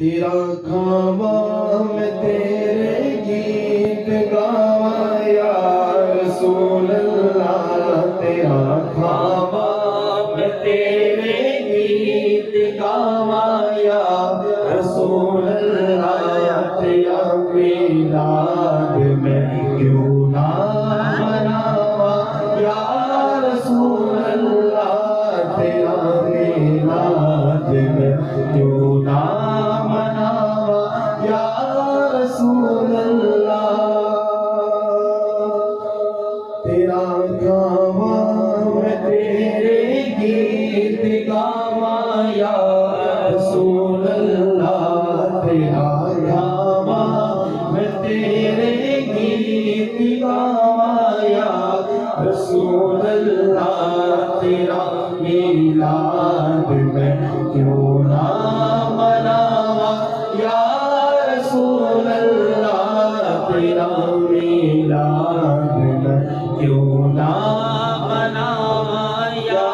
تیرا کھاواں میں تیرے گیت گاواں یا رسول اللہ، تیرا کھاواں میں تیرے گیت گاواں یا رسول اللہ، تیرا میلاد میں کیوں نہ مناواں یا رسول اللہ، تیرا میلاد میں کیوں نہ مناواں یا رسول اللہ، تیرا کھاواں میں تیرے گیت گاواں یا رسول اللہ، تیرا کھاواں میں تیرے گیت گاواں یا رسول اللہ، تیرا میلاد میں کیوں نہ مناواں یا رسول اللہ، تیرا میلاد میں کیوں نہ مناواں یا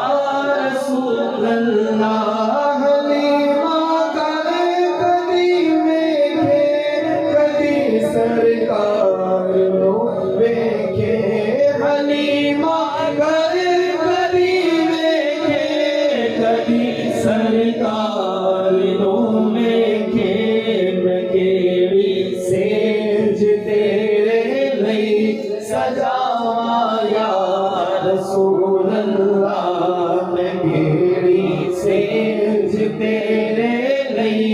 رسول اللہ، حلیمہ کرے کدی ویکھے کدی سرکار نو ویکھے، حلیمہ کرے کدی ویکھے کدی سرکار نو ویکھے، میں کیڑی سینج تیرے لئی سجاواں یا رسول اللہ، میں کیڑی سینج تیرے لئی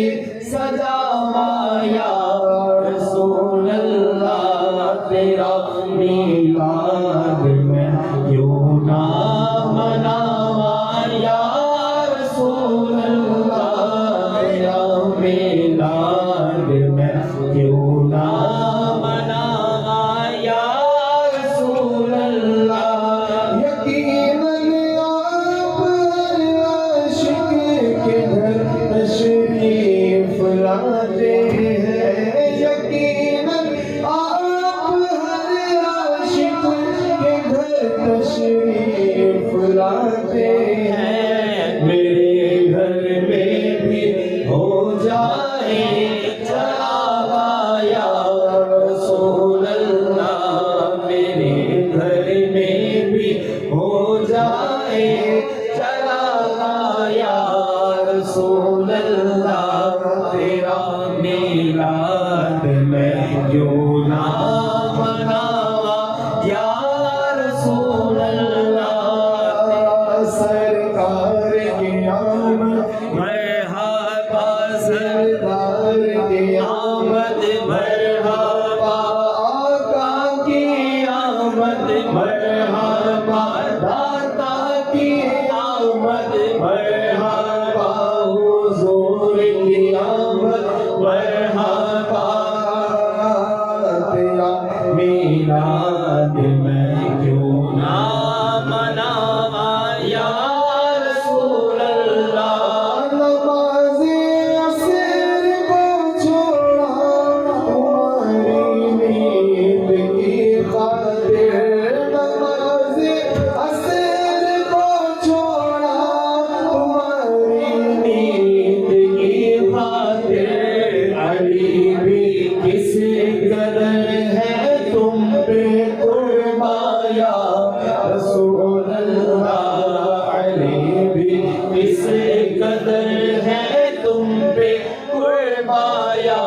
سجاواں یا رسول اللہ، تیرا میلاد میں کیوں نہ مناواں یا رسول اللہ، تیرا میلاد میں کیوں نہ مناواں یا رسول اللہ، یقیناً آپ ہر عاشق کے گھر تشریف لاتے ہیں، یقیناً آپ ہر عاشق کے گھر تشریف لاتے ہیں، میرے گھر میں بھی ہو جائے چراغاں یا رسول اللہ، میرے گھر میں بھی ہو جائے چراغاں یا رسول اللہ، تیرا میلاد میں کیوں نہ مناواں یا رسول اللہ، سرکار کی آمد مرحبا، سردار کی آمد مرحبا، آقا کی آمد مرحبا، داتا کی آمد مرحبا، حضور کی آمد مرحبا، تیرا میلاد میں کیوں نہ مناواں یا رسول اللہ، نماز عصر کو چھوڑا تمہاری نیند کی خاطر، نماز عصر کو چھوڑا تمہاری نیند کی خاطر، علی بھی کس قدر ہے تم پہ قربان یا رسول اللہ، علی بھی کس قدر ہے تم پہ قربان یا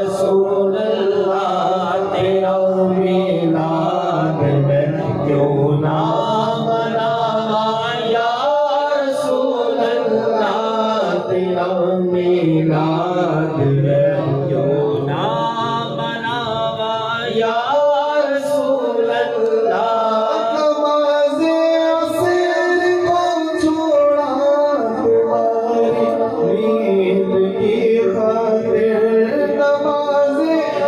رسول اللہ، تیرا میلاد میں کیوں نہ مناواں یا رسول اللہ، تیرا میلاد میں کیوں نہ مناواں یا رسول اللہ، نماز عصر کو چھوڑا تمہاری نیند کی خاطر، نماز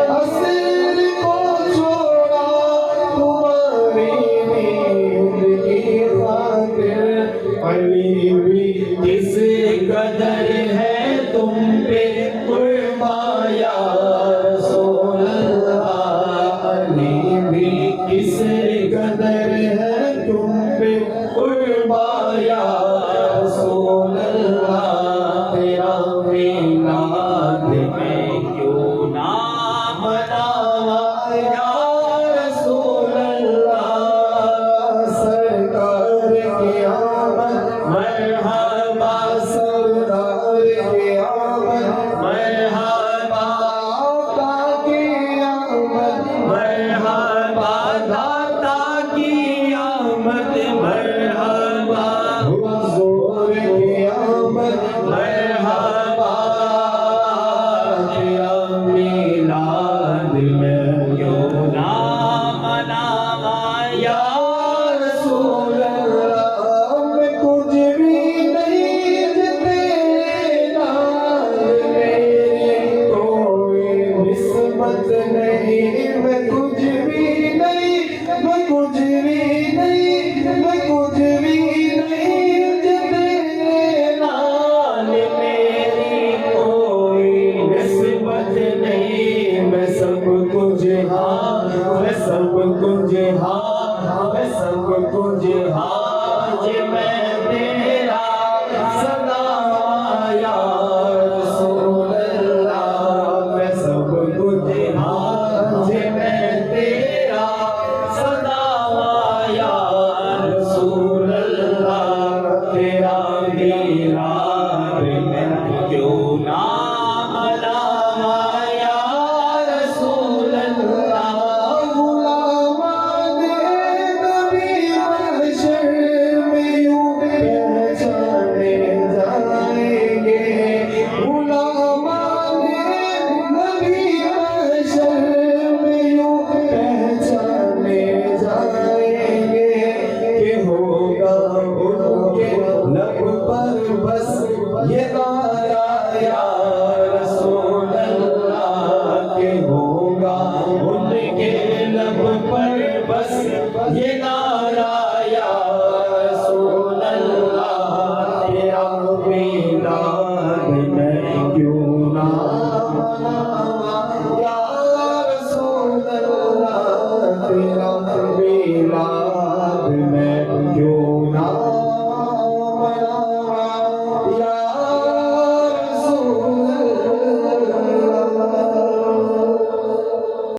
عصر کو چھوڑا تمہاری نیند کی خاطر، علی بھی کس قدر ہے تم پہ قربان یا رسول اللہ، علی بھی کس قدر ہے تم پہ قربان یا رسول اللہ، تیرا میلاد میں کیوں نہ مناواں یا رسول اللہ، سرکار کی آمد مرحبا سردار کی آمد مرحبا آقا کی آمد مرحبا داتا کی آمد مرحبا حضور کی آمد مرحبا تیرا میلاد میں کیوں نہ مناواں یا رسول اللہ، میں کچھ بھی نہیں جتے نال میری کوئی نسبت نہیں، میں کچھ بھی نہیں، میں کچھ بھی نہیں، میں کچھ بھی نہیں جتے نال میری کوئی نسبت نہیں، میں سب کچھ ہاں، میں سب کچھ ہاں، میں سب کچھ ہاں، جی میں تیرا سدا یا رسول اللہ، میں سب کچھ ہاں، جی میں تیرا سدا یا رسول اللہ، تیرا میلاد میں کیوں نہ مناواں یا رسول اللہ، غلامان نبی محشر میں یوں پہچانے جائیں گے، غلامان نبی محشر میں یوں پہچانے جائیں گے کہ ہوگا ان کے لب پر بس یہ نعرہ یا رسول اللہ، کہ ہوگا ان کے لب پر بس یہ نعرہ یا رسول اللہ، تیرا میلاد میں کیوں نہ